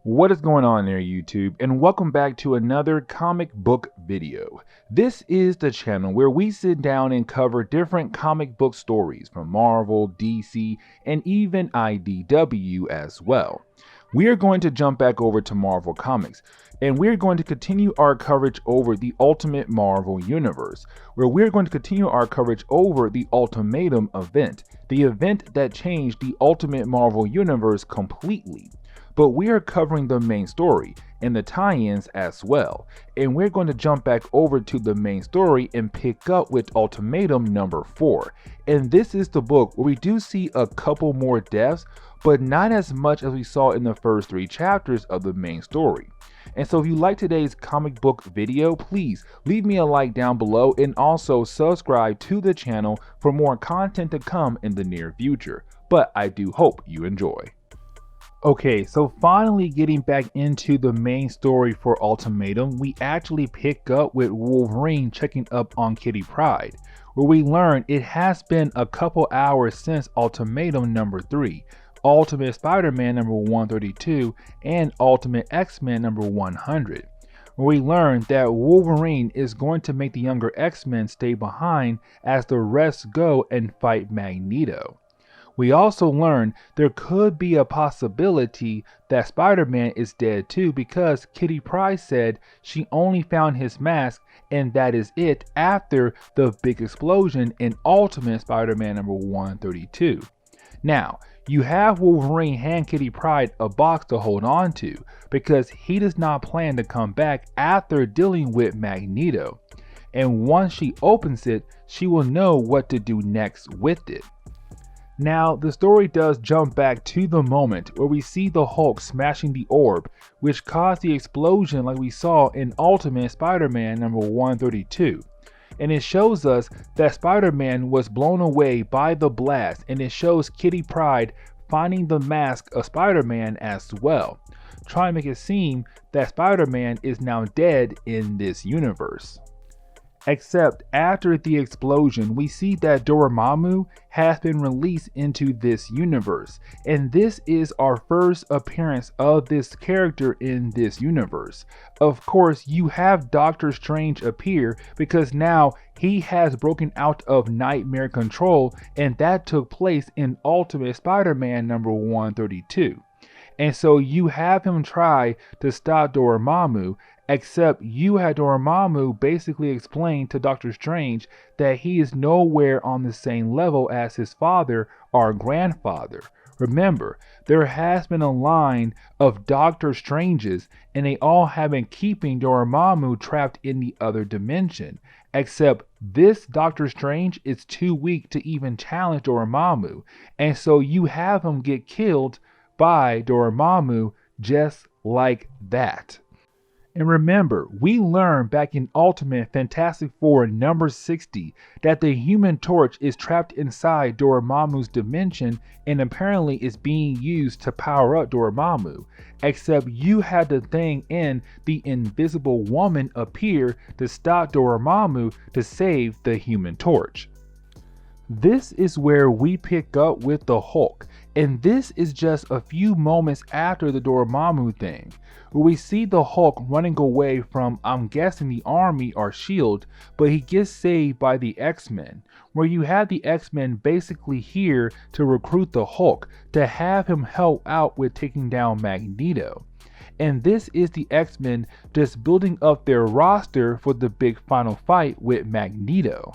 What is going on there, YouTube, and welcome back to another comic book video. This is the channel where we sit down and cover different comic book stories from Marvel, DC, and even IDW as well. We are going to jump back over to Marvel Comics, and we're going to continue our coverage over the Ultimate Marvel Universe, where we're going to continue our coverage over the Ultimatum event, the event that changed the Ultimate Marvel Universe completely. But we are covering the main story and the tie-ins as well. And we're going to jump back over to the main story and pick up with Ultimatum number 4. And this is the book where we do see a couple more deaths, but not as much as we saw in the first 3 chapters of the main story. And so if you like today's comic book video, please leave me a like down below and also subscribe to the channel for more content to come in the near future. But I do hope you enjoy. Okay, so finally getting back into the main story for Ultimatum, we actually pick up with Wolverine checking up on Kitty Pryde, where we learn it has been a couple hours since Ultimatum number 3, Ultimate Spider-Man number 132, and Ultimate X-Men number 100, where we learn that Wolverine is going to make the younger X-Men stay behind as the rest go and fight Magneto. We also learn there could be a possibility that Spider-Man is dead too, because Kitty Pryde said she only found his mask and that is it after the big explosion in Ultimate Spider-Man number 132. Now, you have Wolverine hand Kitty Pryde a box to hold on to because he does not plan to come back after dealing with Magneto. And once she opens it, she will know what to do next with it. Now, the story does jump back to the moment where we see the Hulk smashing the orb, which caused the explosion like we saw in Ultimate Spider-Man number 132. And it shows us that Spider-Man was blown away by the blast, and it shows Kitty Pryde finding the mask of Spider-Man as well, trying to make it seem that Spider-Man is now dead in this universe. Except after the explosion, we see that Dormammu has been released into this universe, and this is our first appearance of this character in this universe. Of course, you have Doctor Strange appear because now he has broken out of nightmare control, and that took place in Ultimate Spider-Man number 132. And so you have him try to stop Dormammu, except you had Dormammu basically explain to Doctor Strange that he is nowhere on the same level as his father or grandfather. Remember, there has been a line of Doctor Stranges, and they all have been keeping Dormammu trapped in the other dimension. Except this Doctor Strange is too weak to even challenge Dormammu, and so you have him get killed by Dormammu just like that. And remember, we learned back in Ultimate Fantastic Four number 60 that the Human Torch is trapped inside Dormammu's dimension and apparently is being used to power up Dormammu. Except you had the thing in the Invisible Woman appear to stop Dormammu to save the Human Torch. This is where we pick up with the Hulk, and this is just a few moments after the Dormammu thing, where we see the Hulk running away from, I'm guessing, the army or S.H.I.E.L.D., but he gets saved by the X-Men, where you have the X-Men basically here to recruit the Hulk to have him help out with taking down Magneto. And this is the X-Men just building up their roster for the big final fight with Magneto.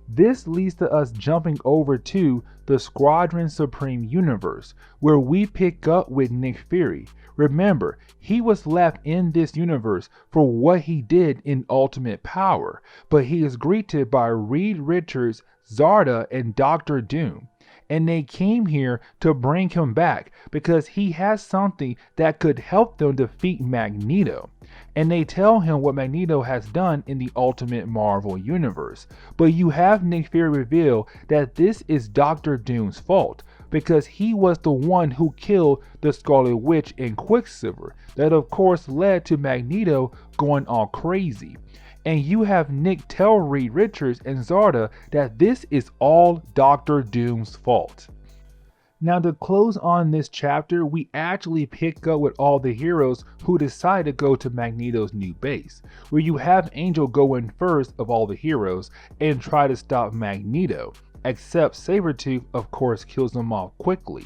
This leads to us jumping over to the Squadron Supreme universe, where we pick up with Nick Fury. Remember, he was left in this universe for what he did in Ultimate Power, but he is greeted by Reed Richards, Zarda, and Doctor Doom. And they came here to bring him back because he has something that could help them defeat Magneto. And they tell him what Magneto has done in the Ultimate Marvel Universe. But you have Nick Fury reveal that this is Doctor Doom's fault because he was the one who killed the Scarlet Witch and Quicksilver. That of course led to Magneto going all crazy. And you have Nick tell Reed Richards and Zarda that this is all Doctor Doom's fault. Now to close on this chapter, we actually pick up with all the heroes who decide to go to Magneto's new base, where you have Angel go in first of all the heroes and try to stop Magneto, except Sabretooth of course kills them off quickly.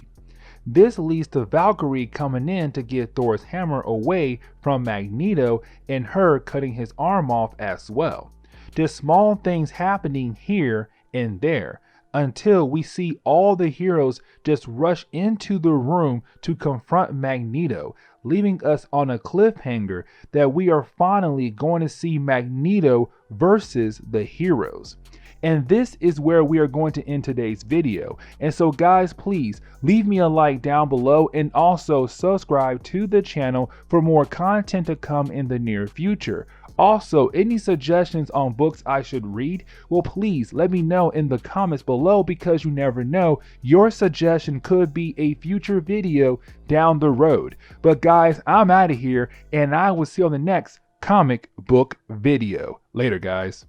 This leads to Valkyrie coming in to get Thor's hammer away from Magneto and her cutting his arm off as well. Just small things happening here and there until we see all the heroes just rush into the room to confront Magneto, leaving us on a cliffhanger that we are finally going to see Magneto versus the heroes. And this is where we are going to end today's video. And so guys, please leave me a like down below and also subscribe to the channel for more content to come in the near future. Also, any suggestions on books I should read, well please let me know in the comments below, because you never know, your suggestion could be a future video down the road. But guys, I'm out of here and I will see you on the next comic book video. Later guys.